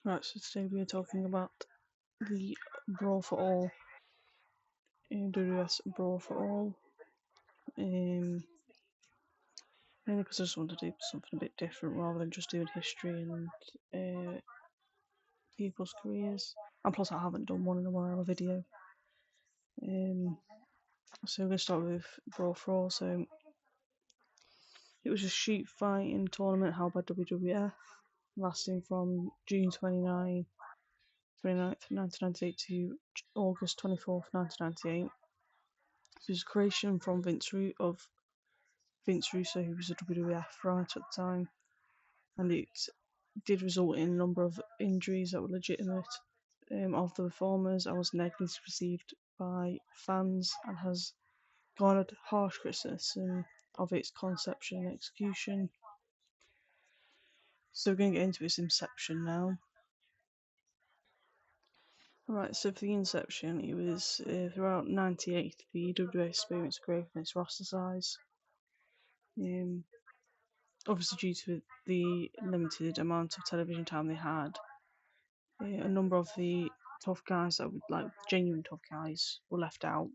Right, so today we are talking about the Brawl for All, WWS Brawl for All. Mainly because I just wanted to do something a bit different rather than just doing history and people's careers. And plus, I haven't done one in a while, a video. So we're going to start with Brawl for All. So it was a sheep fighting tournament held by WWF, lasting from June 29th, 1998 to August 24th, 1998. It was a creation from Vince Russo, who was a WWF writer at the time, and it did result in a number of injuries that were legitimate of the performers and was negatively received by fans and has garnered harsh criticism of its conception and execution. So we're going to get into its inception now. Alright, so for the inception, it was throughout '98 the WWF experienced growth in its roster size. Obviously, due to the limited amount of television time they had, a number of the tough guys that were like genuine tough guys were left out.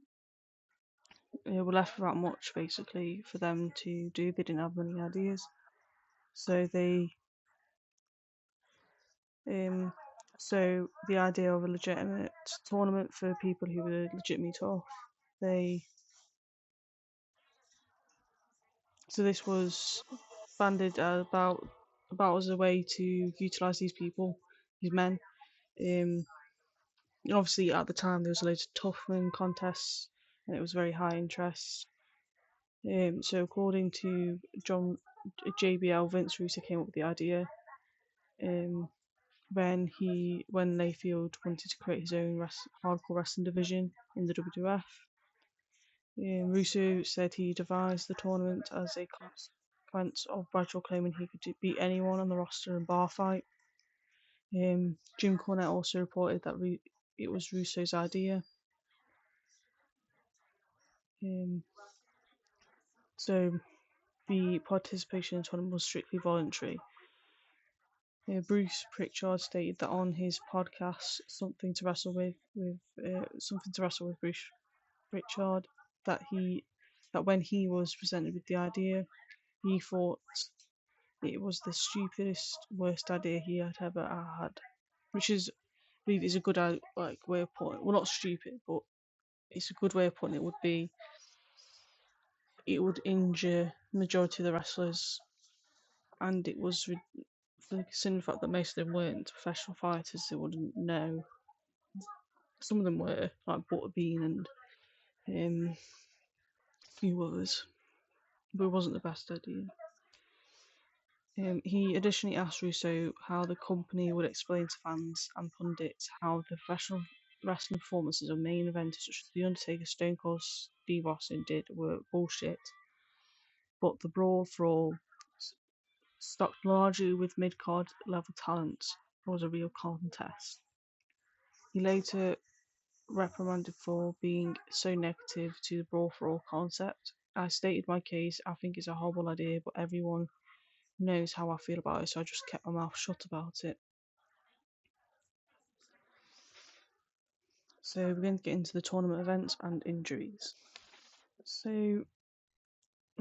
Were left without much basically for them to do. They didn't have many ideas, so so the idea of a legitimate tournament for people who were legitimately tough, so this was banded about as a way to utilize these people, these men. And obviously at the time there was loads of tough contests and it was very high interest. So according to John JBL, Vince Russo came up with the idea when Layfield wanted to create his own hardcore wrestling division in the WWF. Russo said he devised the tournament as a consequence of Bradshaw claiming he could beat anyone on the roster in bar fight. Jim Cornette also reported that it was Russo's idea. So the participation in the tournament was strictly voluntary. Bruce Pritchard stated that on his podcast, Something to Wrestle with Bruce Pritchard, that when he was presented with the idea, he thought it was the stupidest, worst idea he had ever had, which is, I believe, is a good way of putting it. Well, not stupid, but it's a good way of putting it. It would injure the majority of the wrestlers, and it was considering the fact that most of them weren't professional fighters, they wouldn't know. Some of them were, like Butterbean and a few others, but it wasn't the best idea. He additionally asked Russo how the company would explain to fans and pundits how the professional wrestling performances of main events such as The Undertaker, Stone Cold Steve Austin did were bullshit, but the Brawl for All, stocked largely with mid-card level talent, was a real contest. He later reprimanded for being so negative to the Brawl for All concept. I stated my case. I think it's a horrible idea, but everyone knows how I feel about it, so I just kept my mouth shut about it. So we're going to get into the tournament events and injuries. So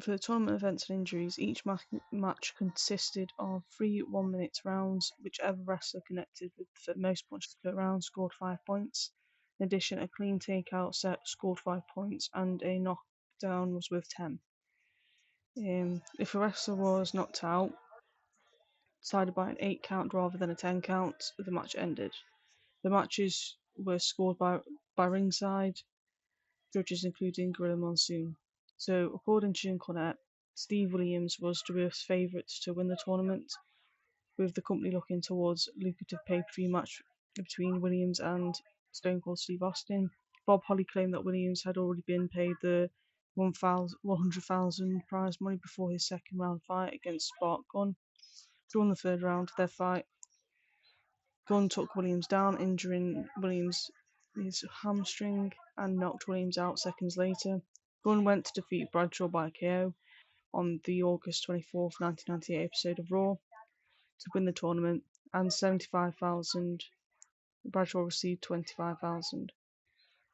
for the tournament events and injuries, each match consisted of 3 1-minute rounds. Whichever wrestler connected with the most punches per round scored 5 points. In addition, a clean takeout set scored 5 points, and a knockdown was worth 10. If a wrestler was knocked out, decided by an 8 count rather than a 10 count, the match ended. The matches were scored by ringside judges, including Gorilla Monsoon. So, according to Jim Cornette, Steve Williams was WWF's favourite to win the tournament, with the company looking towards a lucrative pay-per-view match between Williams and Stone Cold Steve Austin. Bob Holly claimed that Williams had already been paid the $100,000 prize money before his second round fight against Spark Gunn. During the third round of their fight, Gunn took Williams down, injuring Williams his hamstring and knocked Williams out seconds later. Gunn went to defeat Bradshaw by KO on the August 24th, 1998 episode of Raw to win the tournament, and 75,000. Bradshaw received 25,000.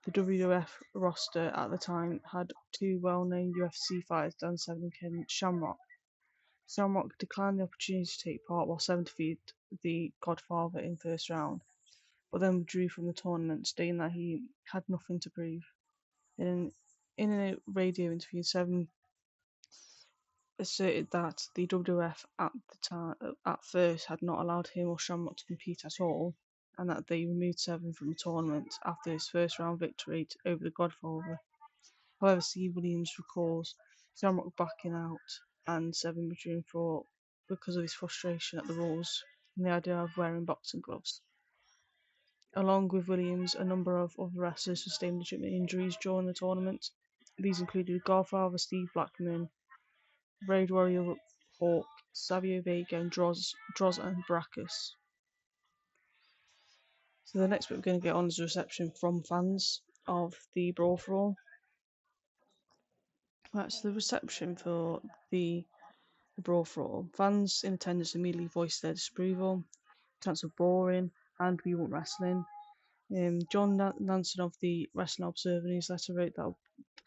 The WWF roster at the time had two well-known UFC fighters, Dan Severn and Shamrock. Shamrock declined the opportunity to take part while Severn defeated the Godfather in first round, but then withdrew from the tournament, stating that he had nothing to prove. In a radio interview, Severn asserted that the WWF at first had not allowed him or Shamrock to compete at all, and that they removed Severn from the tournament after his first round victory over the Godfather. However, Steve Williams recalls Shamrock backing out and Severn withdrawing because of his frustration at the rules and the idea of wearing boxing gloves. Along with Williams, a number of other wrestlers sustained legitimate injuries during the tournament. These included Godfather Steve Blackman, Road Warrior Hawk, Savio Vega, and Droz and Brackus. So the next bit we're going to get on is the reception from fans of the Brawl for All. That's the reception for the Brawl for All. Fans in attendance immediately voiced their disapproval, cancelled boring, and we want wrestling. John Nansen of the Wrestling Observer newsletter wrote that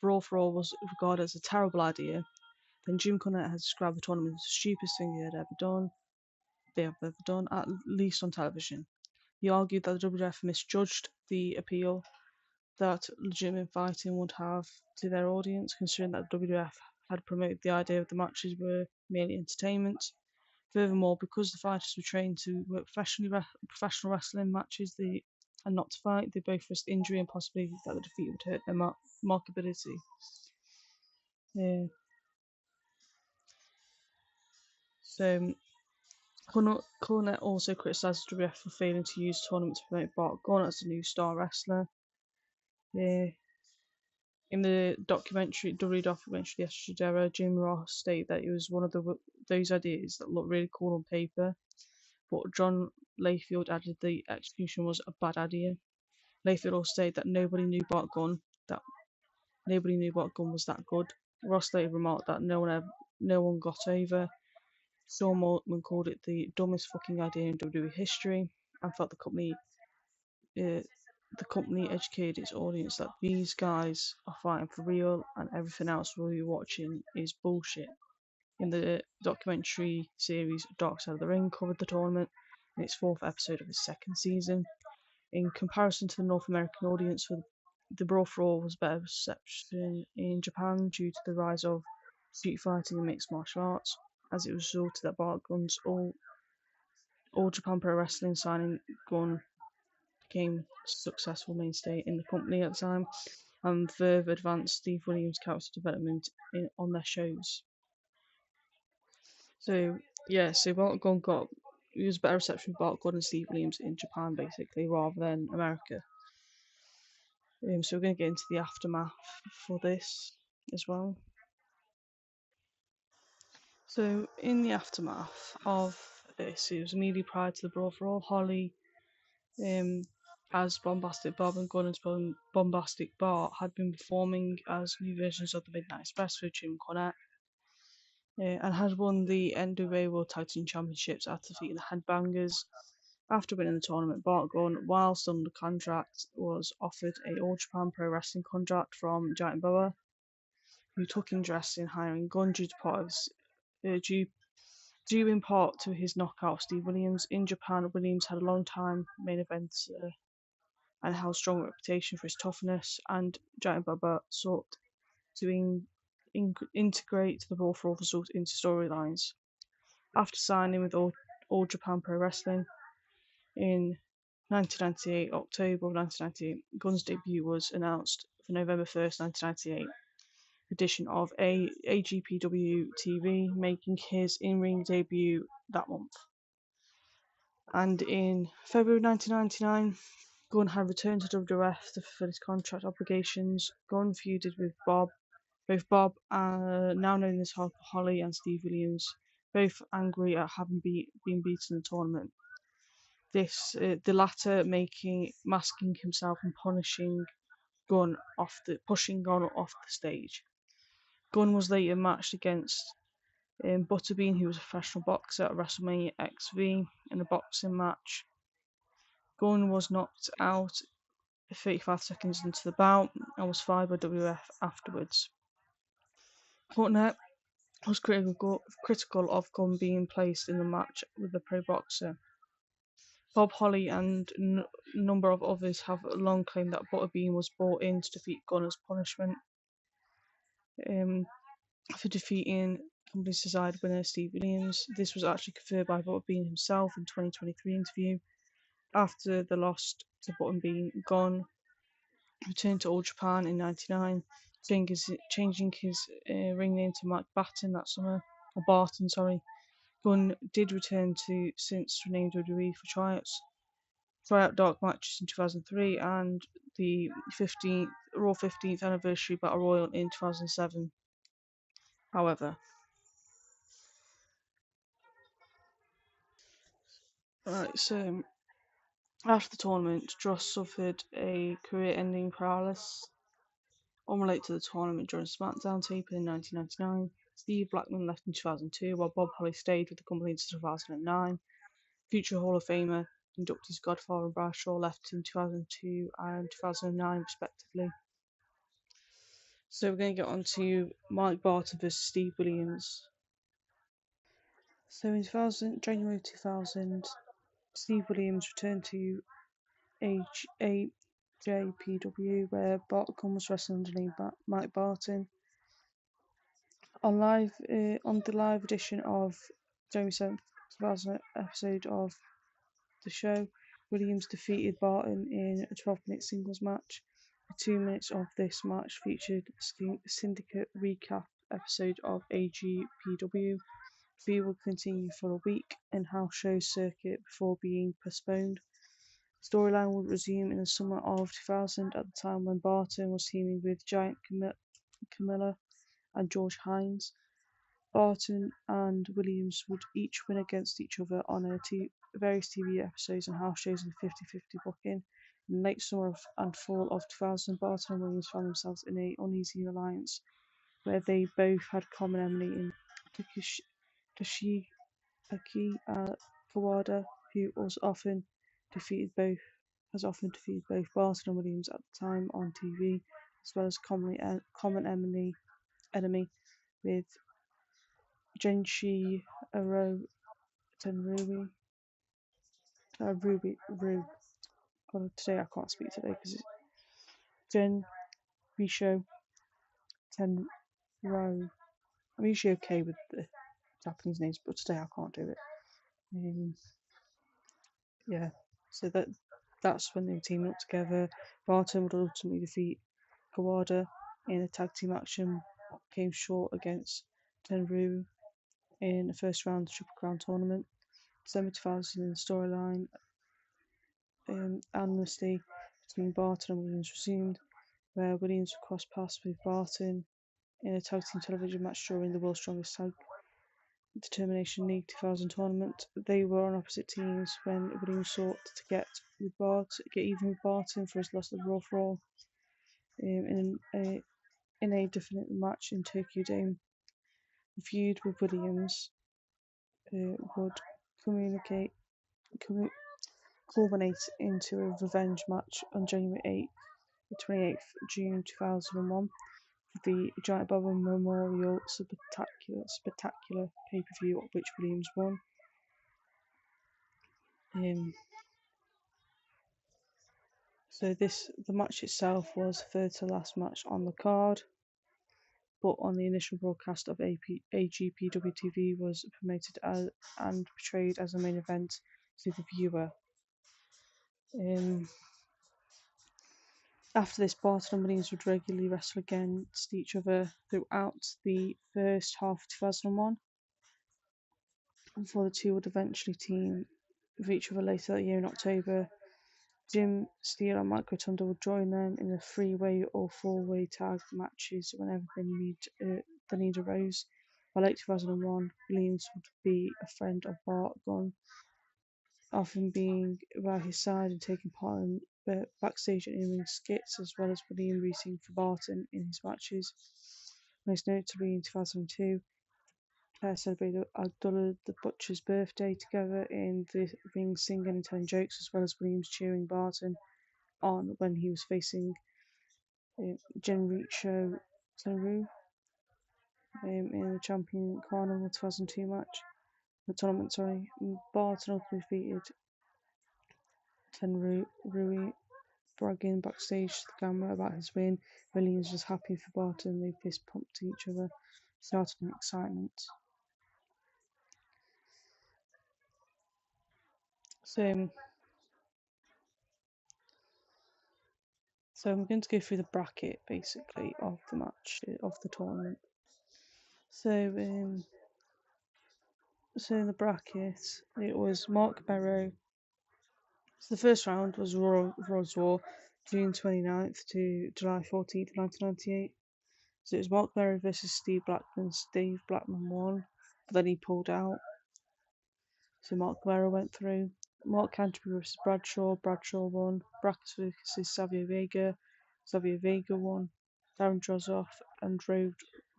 Brawl for All was regarded as a terrible idea. Then Jim Cornette has described the tournament as the stupidest thing they have ever done, at least on television. He argued that the WWF misjudged the appeal that legitimate fighting would have to their audience, considering that the WWF had promoted the idea that the matches were merely entertainment. Furthermore, because the fighters were trained to work professional wrestling matches and not to fight, they both risked injury and possibly that the defeat would hurt their marketability. So Cornette also criticised the WWF for failing to use the tournament to promote Bart Gunn as a new star wrestler. In the WWE documentary The Attitude Era, Jim Ross stated that it was one of those ideas that looked really cool on paper, but John Layfield added the execution was a bad idea. Layfield also stated that nobody knew Bart Gunn was that good. Ross later remarked that no one got over. Sean Mortman called it the dumbest fucking idea in WWE history, and felt the company educated its audience that these guys are fighting for real and everything else we're watching is bullshit. In the documentary series Dark Side of the Ring covered the tournament in its fourth episode of its second season. In comparison to the North American audience, the Brawl for All was better reception in Japan due to the rise of street fighting and mixed martial arts, as it resulted that Bart Gunn's All Japan Pro Wrestling signing Gunn became a successful mainstay in the company at the time, and further advanced Steve Williams' character development on their shows. So Bart Gunn it was better reception for Bart Gunn and Steve Williams in Japan, basically, rather than America. So we're going to get into the aftermath for this as well. So in the aftermath of this, it was immediately prior to the Brawl for All, Holly, as Bombastic Bob and Gunn as Bombastic Bart had been performing as new versions of the Midnight Express for Jim Cornette, and had won the NWA World Tag Team Championships after defeating the Headbangers. After winning the tournament, Bart Gunn, while still under contract, was offered a All Japan Pro Wrestling contract from Giant Baba, who took interest in hiring Gunn due in part to his knockout of Steve Williams. In Japan, Williams had a long time main eventer and held a strong reputation for his toughness, and Giant Baba sought to integrate the Brawl for All result into storylines. After signing with All Japan Pro Wrestling in October of 1998, Gunn's debut was announced for November 1st, 1998. Edition of AGPW TV, making his in-ring debut that month. And in February 1999, Gunn had returned to WWF to fulfill his contract obligations. Gunn feuded with both Bob, now known as Holly, and Steve Williams, both angry at having been beaten in the tournament. The latter masking himself and pushing Gunn off the stage. Gunn was later matched against Butterbean, who was a professional boxer at WrestleMania XV in a boxing match. Gunn was knocked out 35 seconds into the bout and was fired by WF afterwards. Cornette was critical of Gunn being placed in the match with the pro boxer. Bob Holly and a number of others have long claimed that Butterbean was brought in to defeat Gunn as punishment for defeating Company's Decide winner Steve Williams. This was actually confirmed by Butterbean himself in 2023 interview. After the loss to Butterbean, Gunn returned to All Japan in '99, changing his ring name to Mike Barton that summer. Or Barton, sorry. Gunn did return to since renamed WWE for tryout dark matches in 2003 and the Raw 15th anniversary Battle Royal in 2007. However, so after the tournament, Dross suffered a career-ending paralysis unrelated to the tournament during SmackDown taping in 1999. Steve Blackman left in 2002, while Bob Holly stayed with the company until 2009. Future Hall of Famer inductees Godfather and Bradshaw left in 2002 and 2009, respectively. So we're going to get on to Mike Barton versus Steve Williams. So in January 2000, Steve Williams returned to AJPW, where Gunn was wrestling underneath Mike Barton. On the live edition of January 7th, 2000 episode of the show, Williams defeated Barton in a 12-minute singles match. 2 minutes of this match featured a Syndicate recap episode of AGPW. The feud would continue for a week in house show circuit before being postponed. The storyline would resume in the summer of 2000 at the time when Barton was teaming with Giant Camilla and George Hines. Barton and Williams would each win against each other on various TV episodes and house shows in 50-50 booking. In late summer and fall of 2000, Barton and Williams found themselves in an uneasy alliance where they both had common enemy in Toshiaki Kawada, who has often defeated both Barton and Williams at the time on TV, as well as common enemy with Genshi Tenryu. God, today I can't speak today because it's Gen Risho Tenryu. I'm usually okay with the Japanese names, but today I can't do it. Yeah, so that's when they were teaming up together. Barton would ultimately defeat Kawada in a tag team action, came short against Tenryu in the first round of the Triple Crown tournament. December 2000 storyline, amnesty between Barton and Williams resumed, where Williams would cross paths with Barton in a tag team television match during the World's Strongest Tag Determination League 2000 tournament. They were on opposite teams when Williams sought to get even with Barton for his loss of Raw for All in a definitive match in Tokyo Dome. The feud with Williams would culminate into a revenge match on January 28th June 2001 for the Giant Baba Memorial Spectacular pay-per-view, which Williams won. So the match itself was third to last match on the card, but on the initial broadcast of AGPW TV was promoted and portrayed as a main event to the viewer. After this, Barton and Williams would regularly wrestle against each other throughout the first half of 2001, before the two would eventually team with each other later that year in October. Jim Steele and Mike Rotunda would join them in the three-way or four-way tag matches whenever the need arose. By late 2001, Williams would be a friend of Bart Gunn, often being by his side and taking part in backstage and in-ring skits, as well as William rooting for Barton in his matches. Most notably in 2002, celebrated Abdullah the Butcher's birthday together in the ring, singing and telling jokes, as well as Williams cheering Barton on when he was facing Genricho Tenru in the Champion Carnival 2002 match. The tournament, sorry. Barton ultimately defeated Tenru, bragging backstage to the camera about his win. Williams was happy for Barton. They fist pumped each other, starting excitement. So I'm going to go through the bracket basically of the match of the tournament. So in the bracket it was Mark Barrow. So the first round was Raw's War, June 29th to July 14th, 1998. So it was Mark Barrow versus Steve Blackman. Steve Blackman won, but then he pulled out. So Mark Barrow went through. Mark Canterbury versus Bradshaw. Bradshaw won. Brackets versus Savio Vega. Savio Vega won. Darren Drozoff and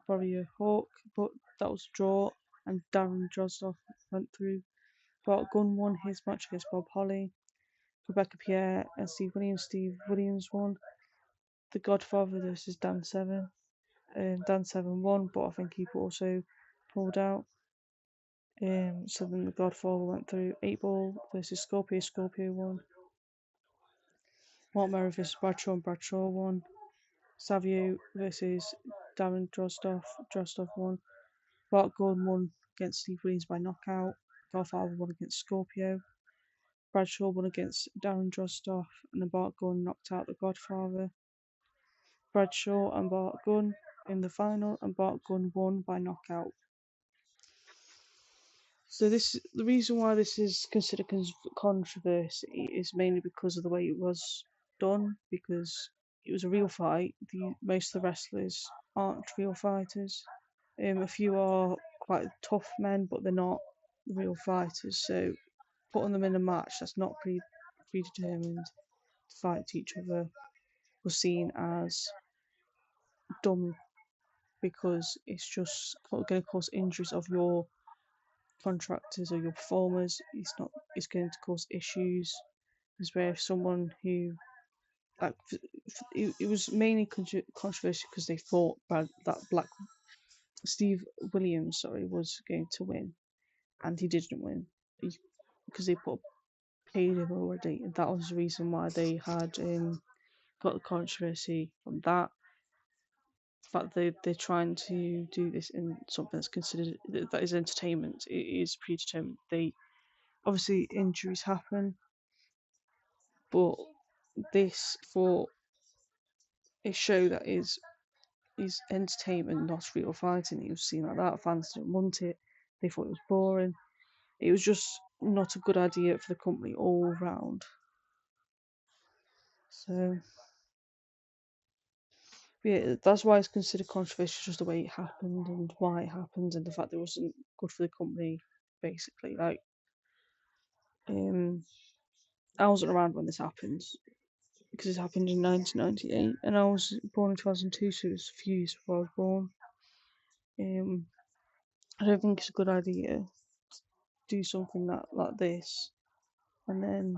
Warrior Hawk, but that was a draw, and Darren Drozoff went through. Bart Gunn won his match against Bob Holly. Rebecca Pierre and Steve Williams. Steve Williams won. The Godfather versus Dan Severn. Dan Severn won, but I think he also pulled out. So then the Godfather went through. 8 Ball versus Scorpio. Scorpio won. Mark Merrow versus Bradshaw, and Bradshaw won. Savio versus Darren Drozdov. Drozdov won. Bart Gordon won against Steve Williams by knockout. Godfather won against Scorpio. Bradshaw won against Darren Drozdov, and then Bart Gunn knocked out the Godfather. Bradshaw and Bart Gunn in the final, and Bart Gunn won by knockout. So the reason why this is considered controversy is mainly because of the way it was done, because it was a real fight. Most of the wrestlers aren't real fighters. A few are quite tough men, but they're not real fighters. So putting them in a match that's not predetermined to fight each other was seen as dumb, because it's just going to cause injuries of your contractors or your performers. It's going to cause issues. Is where someone who like it was mainly controversial because they thought that Steve Williams was going to win, and he didn't win because they paid him already, and that was the reason why they had got the controversy from that. But they're trying to do this in something that's considered that is entertainment. It is predetermined. They obviously injuries happen, but this for a show that is entertainment, not real fighting. It was seen like that. Fans didn't want it. They thought it was boring. It was just not a good idea for the company all round. So yeah, that's why it's considered controversial, just the way it happened and why it happened, and the fact that it wasn't good for the company. Basically, like I wasn't around when this happened because it happened in 1998, and I was born in 2002, so it was a few years before I was born. I don't think it's a good idea to do something like this and then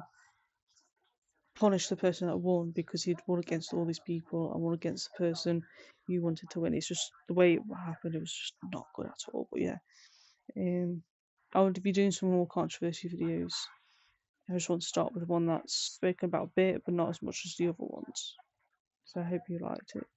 punish the person that won because he'd won against all these people and won against the person you wanted to win. It's just the way it happened. It was just not good at all. But yeah, I would be doing some more controversy videos. I just want to start with one that's spoken about a bit, but not as much as the other ones. So I hope you liked it.